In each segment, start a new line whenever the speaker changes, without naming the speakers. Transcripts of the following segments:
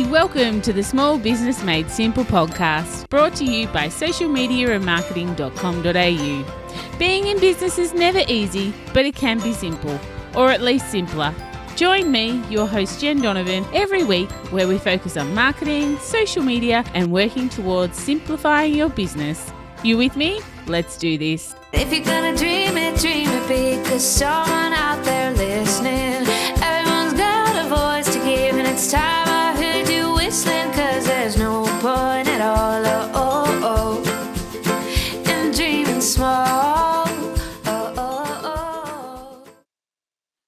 Hey, welcome to the Small Business Made Simple podcast, brought to you by socialmediaandmarketing.com.au. Being in business is never easy, but it can be simple, or at least simpler. Join me, your host Jen Donovan, every week where we focus on marketing, social media, and working towards simplifying your business. You with me? Let's do this.
If you're gonna dream it big, 'cause someone out there listening. Everyone's got a voice to give, and it's time I heard you whistling, 'cause there's no point at all, in dreaming small.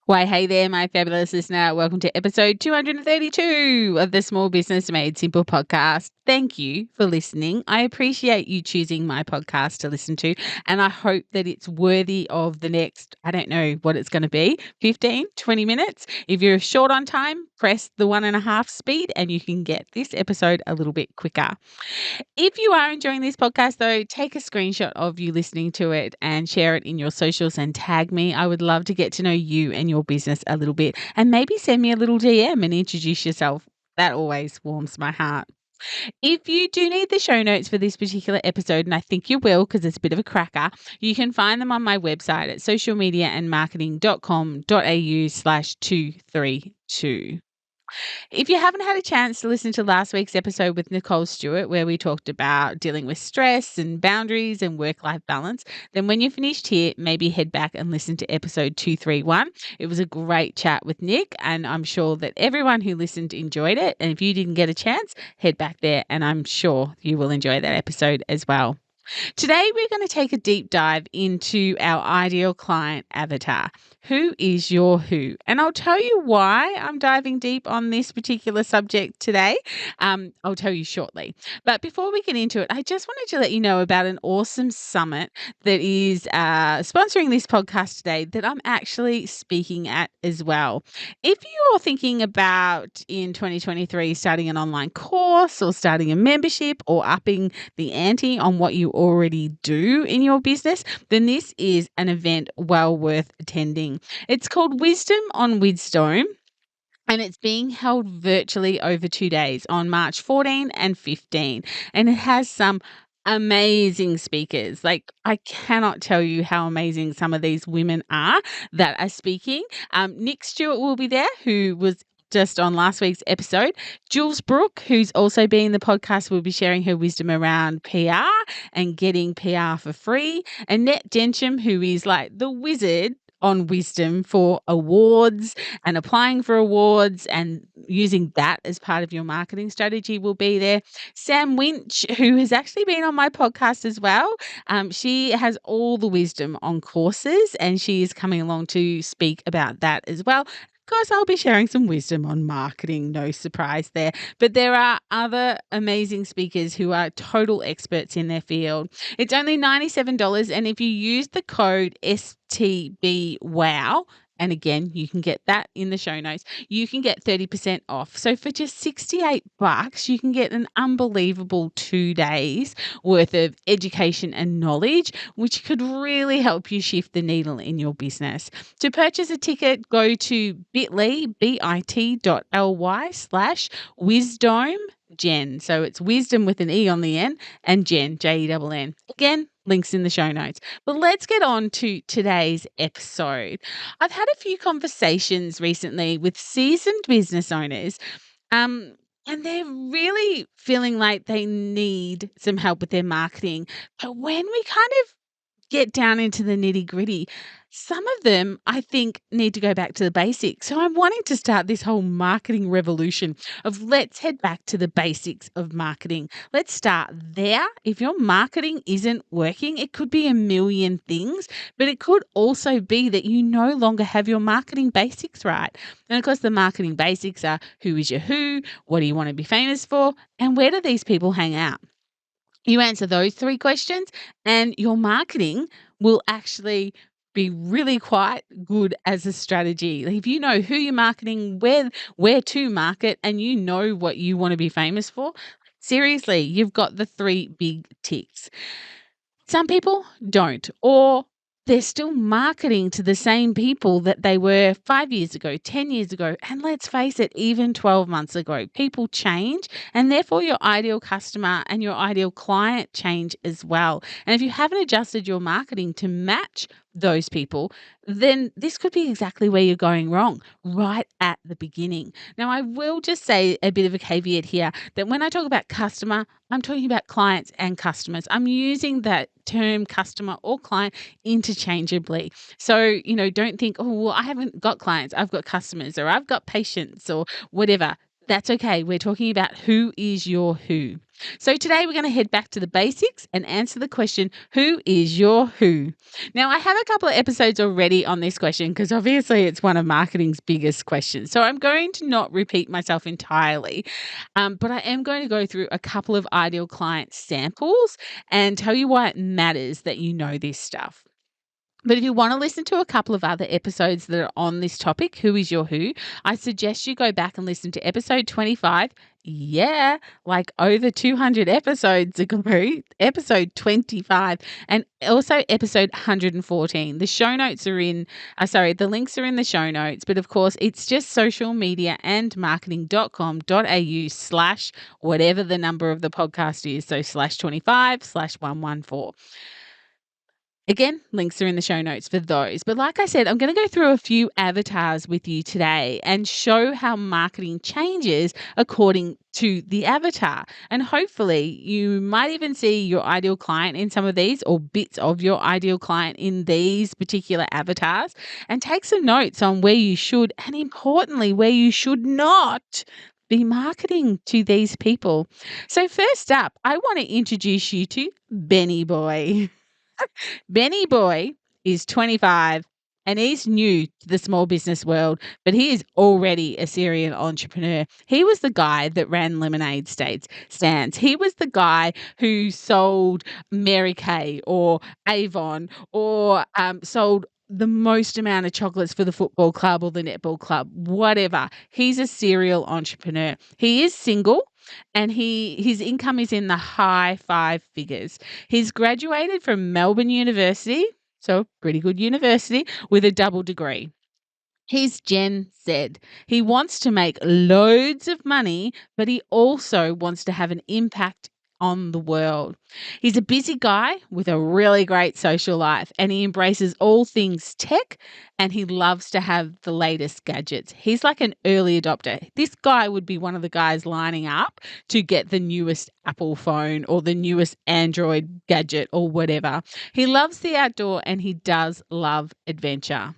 Why, hey there, my fabulous listener. Welcome to episode 232 of the Small Business Made Simple podcast. Thank you for listening. I appreciate you choosing my podcast to listen to, and I hope that it's worthy of the next, I don't know what it's going to be, 15, 20 minutes. If you're short on time, press the 1.5 speed and you can get this episode a little bit quicker. If you are enjoying this podcast, though, take a screenshot of you listening to it and share it in your socials and tag me. I would love to get to know you and your business a little bit, and maybe send me a little DM and introduce yourself. That always warms my heart. If you do need the show notes for this particular episode, and I think you will because it's a bit of a cracker, you can find them on my website at socialmediaandmarketing.com.au/232. If you haven't had a chance to listen to last week's episode with Nicole Stewart, where we talked about dealing with stress and boundaries and work-life balance, then when you're finished here, maybe head back and listen to episode 231. It was a great chat with Nick, and I'm sure that everyone who listened enjoyed it. And if you didn't get a chance, head back there, and I'm sure you will enjoy that episode as well. Today, we're going to take a deep dive into our ideal client avatar. Who is your who? And I'll tell you why I'm diving deep on this particular subject today. I'll tell you shortly. But before we get into it, I just wanted to let you know about an awesome summit that is sponsoring this podcast today that I'm actually speaking at as well. If you're thinking about in 2023 starting an online course or starting a membership or upping the ante on what you already do in your business, then this is an event well worth attending. It's called Wisdom on Wisdome, and it's being held virtually over 2 days on March 14 and 15. And it has some amazing speakers. Like, I cannot tell you how amazing some of these women are that are speaking. Nick Stewart will be there, who was just on last week's episode. Jules Brooke, who's also been in the podcast, will be sharing her wisdom around PR and getting PR for free. Annette Densham, who is like the wizard on wisdom for awards and applying for awards and using that as part of your marketing strategy, will be there. Sam Winch, who has actually been on my podcast as well. She has all the wisdom on courses, and she is coming along to speak about that as well. Of course, I'll be sharing some wisdom on marketing, no surprise there. But there are other amazing speakers who are total experts in their field. It's only $97, and if you use the code STBWOW, and again, you can get that in the show notes, you can get 30% off. So for just $68, you can get an unbelievable 2 days worth of education and knowledge, which could really help you shift the needle in your business. To purchase a ticket, go to bit.ly/wisdom Jen. So it's wisdom with an E on the end, and Jen, Jen. Again, links in the show notes. But let's get on to today's episode. I've had a few conversations recently with seasoned business owners, and they're really feeling like they need some help with their marketing. But when we kind of get down into the nitty-gritty, some of them, I think, need to go back to the basics. So I'm wanting to start this whole marketing revolution of let's head back to the basics of marketing. Let's start there. If your marketing isn't working, it could be a million things, but it could also be that you no longer have your marketing basics right. And of course, the marketing basics are: who is your who, what do you want to be famous for, and where do these people hang out? You answer those 3 questions and your marketing will actually be really quite good as a strategy. If you know who you're marketing, where to market, and you know what you want to be famous for, seriously, you've got the 3 big ticks. Some people don't, or they're still marketing to the same people that they were 5 years ago, 10 years ago, and let's face it, even 12 months ago. People change, and therefore your ideal customer and your ideal client change as well. And if you haven't adjusted your marketing to match those people, then this could be exactly where you're going wrong right at the beginning. Now, I will just say a bit of a caveat here that when I talk about customer, I'm talking about clients and customers. I'm using that term customer or client interchangeably. So, don't think, oh, well, I haven't got clients, I've got customers, or I've got patients, or whatever. That's okay. We're talking about who is your who. So today we're going to head back to the basics and answer the question, who is your who? Now, I have a couple of episodes already on this question because obviously it's one of marketing's biggest questions. So I'm going to not repeat myself entirely, but I am going to go through a couple of ideal client samples and tell you why it matters that you know this stuff. But if you want to listen to a couple of other episodes that are on this topic, who is your who, I suggest you go back and listen to episode 25. Yeah, like over 200 episodes ago, episode 25, and also episode 114. The show notes are the links are in the show notes, but of course, it's just socialmediaandmarketing.com.au/ whatever the number of the podcast is. So /25/114. Again, links are in the show notes for those. But like I said, I'm going to go through a few avatars with you today and show how marketing changes according to the avatar. And hopefully you might even see your ideal client in some of these or bits of your ideal client in these particular avatars and take some notes on where you should and importantly, where you should not be marketing to these people. So first up, I want to introduce you to Benny Boy. Benny Boy is 25 and he's new to the small business world, but he is already a serial entrepreneur. He was the guy that ran lemonade stands. He was the guy who sold Mary Kay or Avon or sold the most amount of chocolates for the football club or the netball club, whatever. He's a serial entrepreneur. He is single and his income is in the high 5 figures. He's graduated from Melbourne University, so pretty good university, with a double degree. He's Gen Z. He wants to make loads of money, but he also wants to have an impact on the world. He's a busy guy with a really great social life and he embraces all things tech and he loves to have the latest gadgets. He's like an early adopter. This guy would be one of the guys lining up to get the newest Apple phone or the newest Android gadget or whatever. He loves the outdoor and he does love adventure.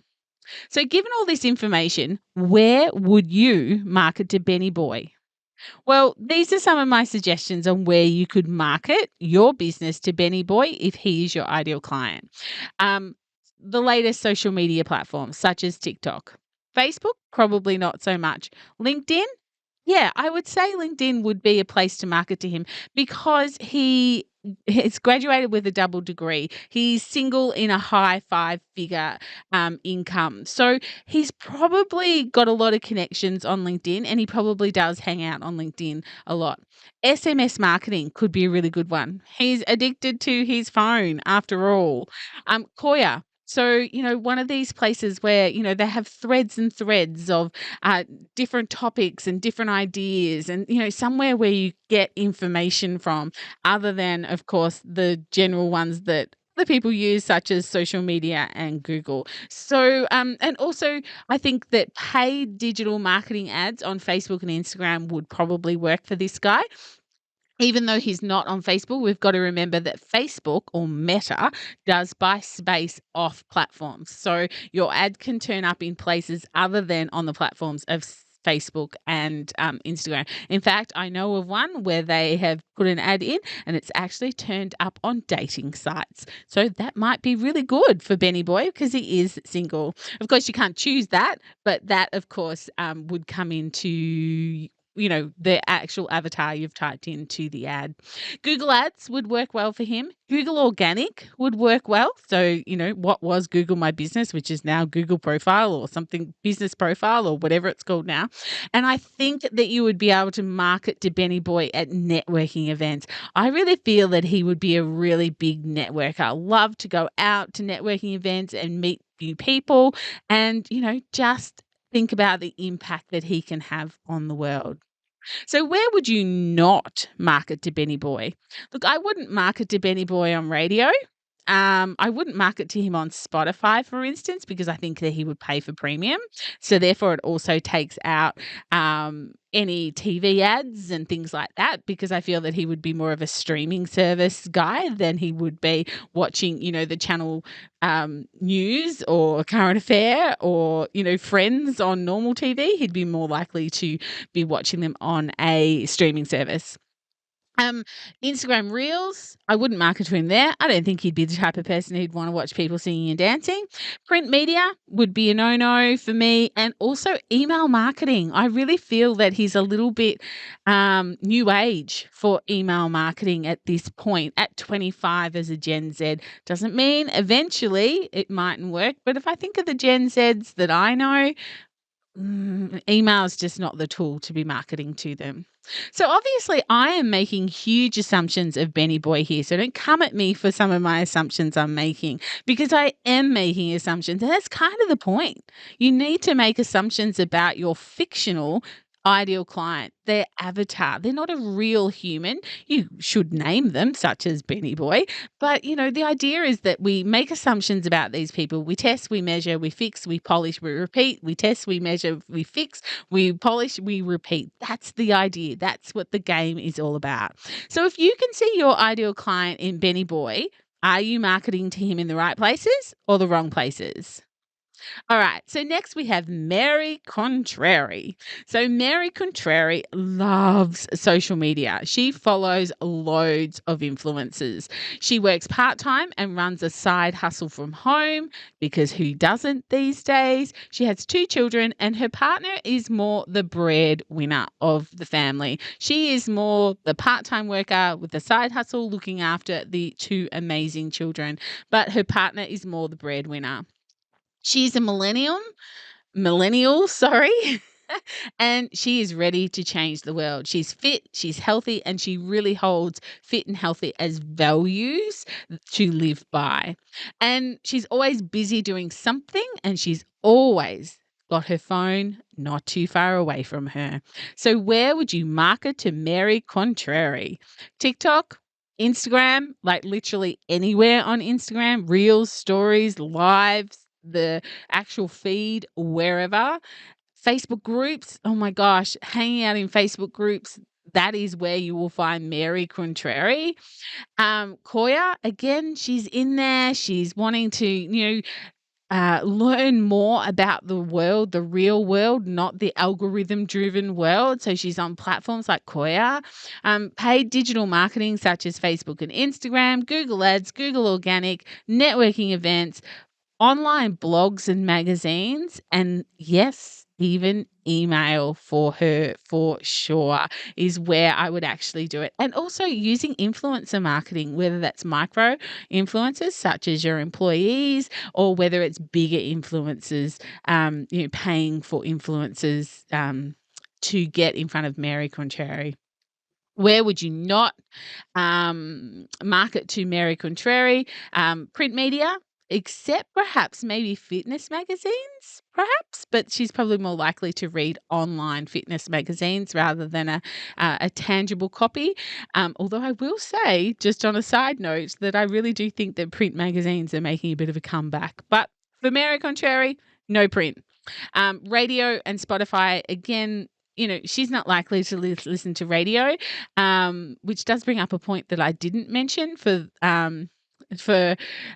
So given all this information, where would you market to Benny Boy? Well, these are some of my suggestions on where you could market your business to Benny Boy if he is your ideal client. The latest social media platforms such as TikTok. Facebook, probably not so much. LinkedIn, yeah, I would say LinkedIn would be a place to market to him because he's graduated with a double degree. He's single in a high 5-figure income. So he's probably got a lot of connections on LinkedIn and he probably does hang out on LinkedIn a lot. SMS marketing could be a really good one. He's addicted to his phone after all. Koya. So, one of these places where, they have threads and threads of different topics and different ideas and, somewhere where you get information from other than, of course, the general ones that the people use such as social media and Google. So, and also I think that paid digital marketing ads on Facebook and Instagram would probably work for this guy. Even though he's not on Facebook, we've got to remember that Facebook or Meta does buy space off platforms. So your ad can turn up in places other than on the platforms of Facebook and Instagram. In fact, I know of one where they have put an ad in and it's actually turned up on dating sites. So that might be really good for Benny Boy because he is single. Of course, you can't choose that, but that, of course, would come into the actual avatar you've typed into the ad. Google Ads would work well for him. Google Organic would work well. So, what was Google My Business, which is now Google Profile or something, Business Profile or whatever it's called now. And I think that you would be able to market to Benny Boy at networking events. I really feel that he would be a really big networker. Love to go out to networking events and meet new people and, just think about the impact that he can have on the world. So where would you not market to Benny Boy? Look, I wouldn't market to Benny Boy on radio. I wouldn't market to him on Spotify, for instance, because I think that he would pay for premium. So therefore, it also takes out any TV ads and things like that, because I feel that he would be more of a streaming service guy than he would be watching, the channel news or current affair or, Friends on normal TV. He'd be more likely to be watching them on a streaming service. Instagram Reels, I wouldn't market to him there. I don't think he'd be the type of person who'd want to watch people singing and dancing. Print media would be a no-no for me. And also email marketing. I really feel that he's a little bit new age for email marketing at this point. At 25 as a Gen Z, doesn't mean eventually it mightn't work. But if I think of the Gen Zs that I know, email is just not the tool to be marketing to them. So obviously I am making huge assumptions of Benny Boy here. So don't come at me for some of my assumptions I'm making, because I am making assumptions. And that's kind of the point. You need to make assumptions about your fictional ideal client, their avatar. They're not a real human. You should name them, such as Benny Boy. But, the idea is that we make assumptions about these people. We test, we measure, we fix, we polish, we repeat. We test, we measure, we fix, we polish, we repeat. That's the idea. That's what the game is all about. So if you can see your ideal client in Benny Boy, are you marketing to him in the right places or the wrong places? All right. So next we have Mary Contrary. So Mary Contrary loves social media. She follows loads of influencers. She works part-time and runs a side hustle from home, because who doesn't these days? She has 2 children and her partner is more the breadwinner of the family. She is more the part-time worker with the side hustle looking after the 2 amazing children, but her partner is more the breadwinner. She's a millennial, and she is ready to change the world. She's fit, she's healthy, and she really holds fit and healthy as values to live by. And she's always busy doing something, and she's always got her phone not too far away from her. So where would you market to Mary Contrary? TikTok? Instagram, like literally anywhere on Instagram, reels, stories, lives, the actual feed, wherever. Facebook groups, oh my gosh, hanging out in Facebook groups, that is where you will find Mary Contrary. Koya, again, she's in there. She's wanting to, learn more about the world, the real world, not the algorithm-driven world. So she's on platforms like Koya. Paid digital marketing such as Facebook and Instagram, Google Ads, Google Organic, networking events, online blogs and magazines, and yes, even email for her for sure is where I would actually do it. And also using influencer marketing, whether that's micro influencers such as your employees, or whether it's bigger influencers, paying for influencers to get in front of Mary Contrary. Where would you not market to Mary Contrary? Print media, except perhaps maybe fitness magazines, perhaps, but she's probably more likely to read online fitness magazines rather than a tangible copy. Although I will say, just on a side note, that I really do think that print magazines are making a bit of a comeback. But for Mary Contrary, no print. Radio and Spotify, again, she's not likely to listen to radio, which does bring up a point that I didn't mention for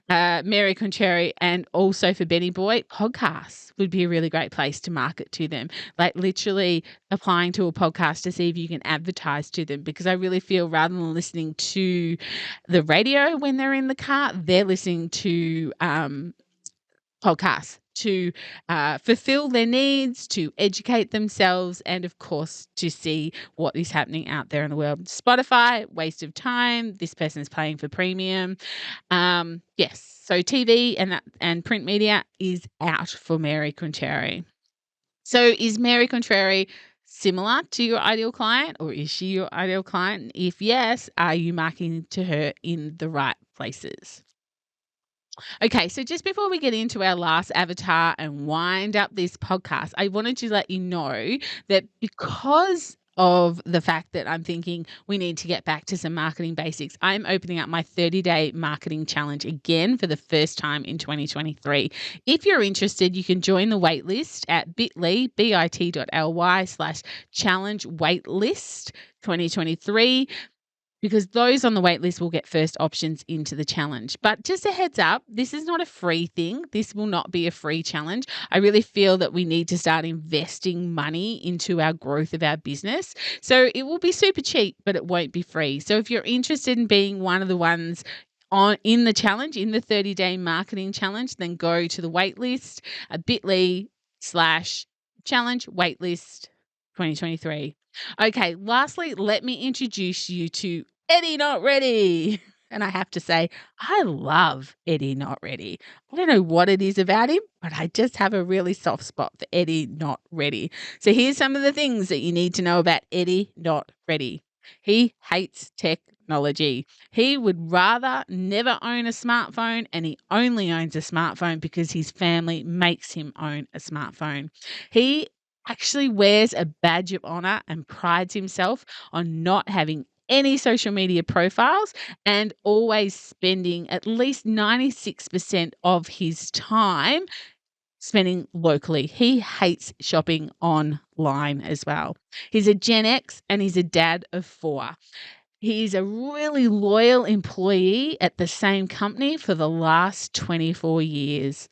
Mary Contrary and also for Benny Boy. Podcasts would be a really great place to market to them, like literally applying to a podcast to see if you can advertise to them, because I really feel rather than listening to the radio when they're in the car, they're listening to podcasts to fulfill their needs, to educate themselves, and of course, to see what is happening out there in the world. Spotify, waste of time. This person's paying for premium. Yes, so TV and print media is out for Mary Contrary. So is Mary Contrary similar to your ideal client, or is she your ideal client? If yes, are you marketing to her in the right places? Okay, so just before we get into our last avatar and wind up this podcast, I wanted to let you know that because of the fact that I'm thinking we need to get back to some marketing basics, I'm opening up my 30-day marketing challenge again for the first time in 2023. If you're interested, you can join the waitlist at bit.ly/challenge waitlist 2023, because those on the wait list will get first options into the challenge. But just a heads up, this is not a free thing. This will not be a free challenge. I really feel that we need to start investing money into our growth of our business. So it will be super cheap, but it won't be free. So if you're interested in being one of the ones in the challenge, in the 30-day marketing challenge, then go to the wait list at bit.ly/challenge waitlist 2023. Okay, lastly, let me introduce you to Eddie Not Ready. And I have to say, I love Eddie Not Ready. I don't know what it is about him, but I just have a really soft spot for Eddie Not Ready. So here's some of the things that you need to know about Eddie Not Ready. He hates technology. He would rather never own a smartphone, and he only owns a smartphone because his family makes him own a smartphone. He actually wears a badge of honor and prides himself on not having any social media profiles and always spending at least 96% of his time spending locally. He hates shopping online as well. He's a Gen X and he's a dad of 4. He's a really loyal employee at the same company for the last 24 years.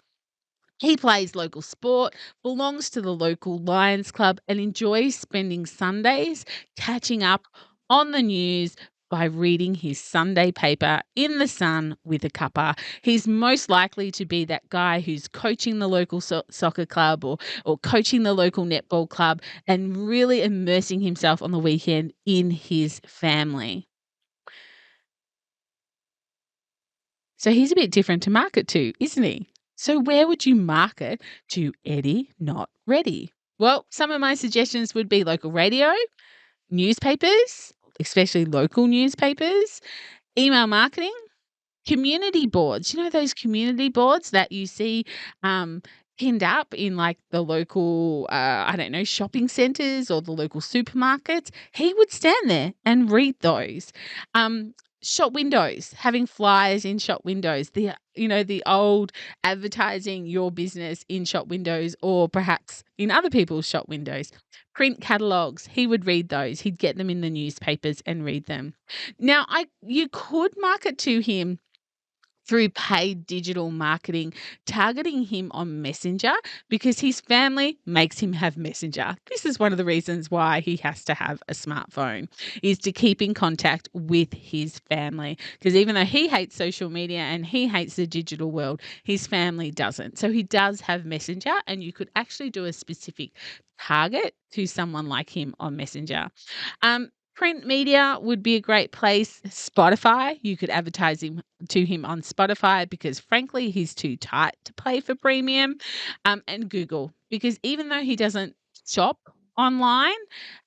He plays local sport, belongs to the local Lions Club, and enjoys spending Sundays catching up on the news by reading his Sunday paper in the sun with a cuppa. He's most likely to be that guy who's coaching the local soccer club or coaching the local netball club and really immersing himself on the weekend in his family. So he's a bit different to market to, isn't he? So where would you market to Eddie Not Ready? Well, some of my suggestions would be local radio, newspapers, especially local newspapers, email marketing, community boards. You know those community boards that you see pinned up in like the local, shopping centres or the local supermarkets? He would stand there and read those. Shop windows, having flyers in shop windows, the old advertising your business in shop windows or perhaps in other people's shop windows. Print catalogs, he would read those. He'd get them in the newspapers and read them. Now, you could market to him through paid digital marketing, targeting him on Messenger because his family makes him have Messenger. This is one of the reasons why he has to have a smartphone, is to keep in contact with his family. Because even though he hates social media and he hates the digital world, his family doesn't. So he does have Messenger, and you could actually do a specific target to someone like him on Messenger. Print media would be a great place. Spotify, you could advertise to him on Spotify because frankly, he's too tight to pay for premium. And Google, because even though he doesn't shop online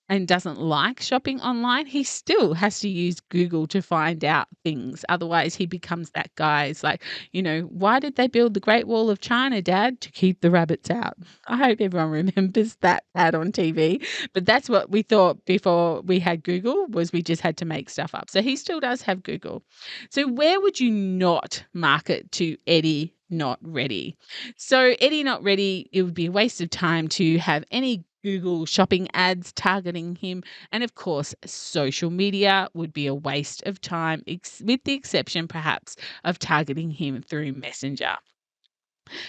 and doesn't like shopping online, he still has to use Google to find out things. Otherwise, he becomes that guy. It's like, why did they build the Great Wall of China, Dad? To keep the rabbits out. I hope everyone remembers that ad on TV. But that's what we thought before we had Google, was we just had to make stuff up. So he still does have Google. So where would you not market to Eddie Not Ready? So Eddie Not Ready, it would be a waste of time to have any Google shopping ads targeting him. And of course, social media would be a waste of time, with the exception perhaps of targeting him through Messenger.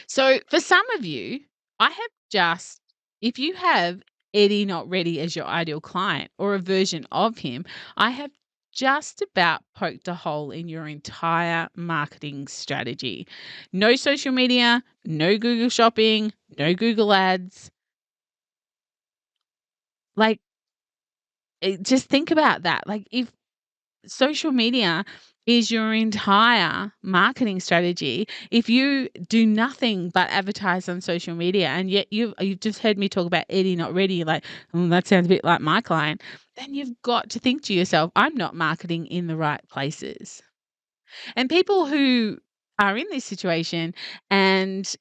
So for some of you, if you have Eddie Not Ready as your ideal client or a version of him, I have just about poked a hole in your entire marketing strategy. No social media, no Google Shopping, no Google Ads. Like, just think about that. Like, if social media is your entire marketing strategy, if you do nothing but advertise on social media, and yet you've just heard me talk about Eddie Not Ready, like, that sounds a bit like my client, then you've got to think to yourself, I'm not marketing in the right places. And people who are in this situation and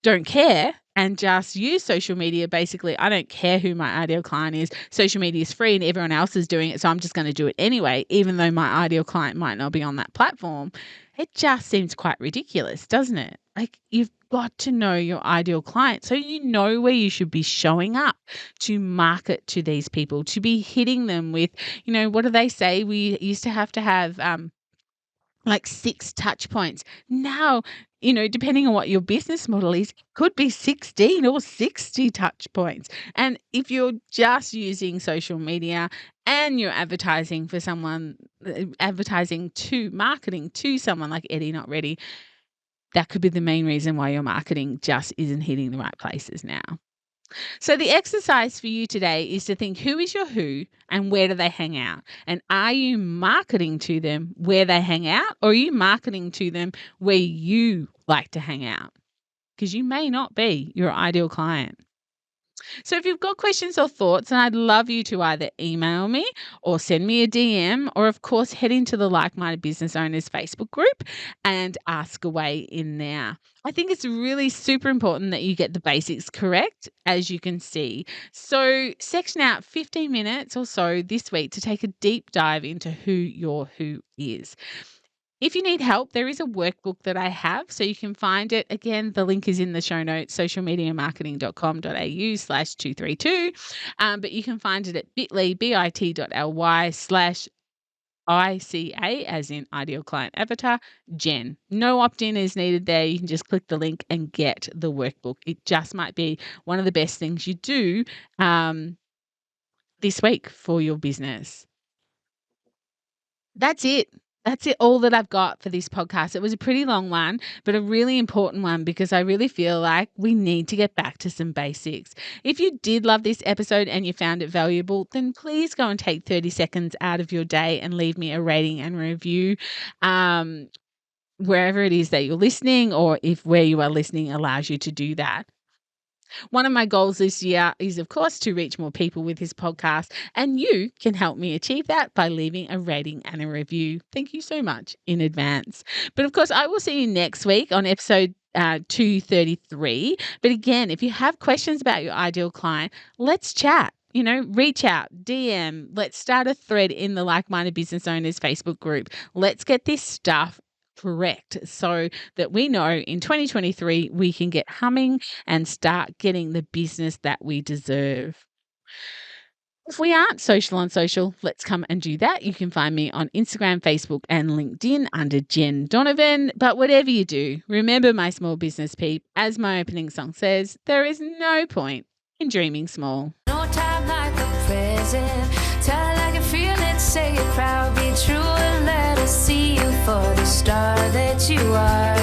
don't care and just use social media, basically, I don't care who my ideal client is. Social media is free and everyone else is doing it, so I'm just going to do it anyway, even though my ideal client might not be on that platform. It just seems quite ridiculous, doesn't it? Like, you've got to know your ideal client so you know where you should be showing up to market to these people, to be hitting them with, what do they say? We used to have like 6 touch points. Now, depending on what your business model is, it could be 16 or 60 touch points. And if you're just using social media and you're advertising for someone, marketing to someone like Eddie Not Ready, that could be the main reason why your marketing just isn't hitting the right places now. So the exercise for you today is to think, who is your who and where do they hang out? And are you marketing to them where they hang out, or are you marketing to them where you like to hang out? Because you may not be your ideal client. So if you've got questions or thoughts, and I'd love you to either email me or send me a DM, or of course head into the Like-Minded Business Owners Facebook group and ask away in there. I think it's really super important that you get the basics correct, as you can see. So section out 15 minutes or so this week to take a deep dive into who your who is. If you need help, there is a workbook that I have, so you can find it. Again, the link is in the show notes, socialmediamarketing.com.au/232. But you can find it at bit.ly/ICA, as in Ideal Client Avatar, Jen. No opt-in is needed there. You can just click the link and get the workbook. It just might be one of the best things you do this week for your business. That's it. That's it, all that I've got for this podcast. It was a pretty long one, but a really important one, because I really feel like we need to get back to some basics. If you did love this episode and you found it valuable, then please go and take 30 seconds out of your day and leave me a rating and review wherever it is that you're listening, or if where you are listening allows you to do that. One of my goals this year is, of course, to reach more people with this podcast, and you can help me achieve that by leaving a rating and a review. Thank you so much in advance. But of course, I will see you next week on episode 233. But again, if you have questions about your ideal client, let's chat. Reach out, DM, let's start a thread in the Like-Minded Business Owners Facebook group. Let's get this stuff correct so that we know in 2023 we can get humming and start getting the business that we deserve. If we aren't social on social, let's come and do that. You can find me on Instagram, Facebook, and LinkedIn under Jen Donovan. But whatever you do, remember, my small business peep, as my opening song says, there is no point in dreaming small.
No time like the present. Tell it like you feel it, say it proud, be true, and let us see you for the star that you are.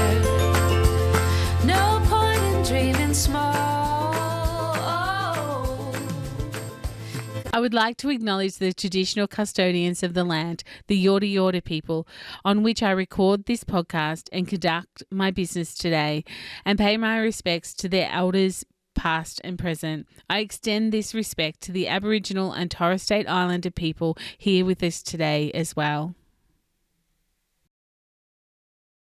No point in dreaming small.
I would like to acknowledge the traditional custodians of the land, the Yorta Yorta people, on which I record this podcast and conduct my business today, and pay my respects to their elders, past and present. I extend this respect to the Aboriginal and Torres Strait Islander people here with us today as well.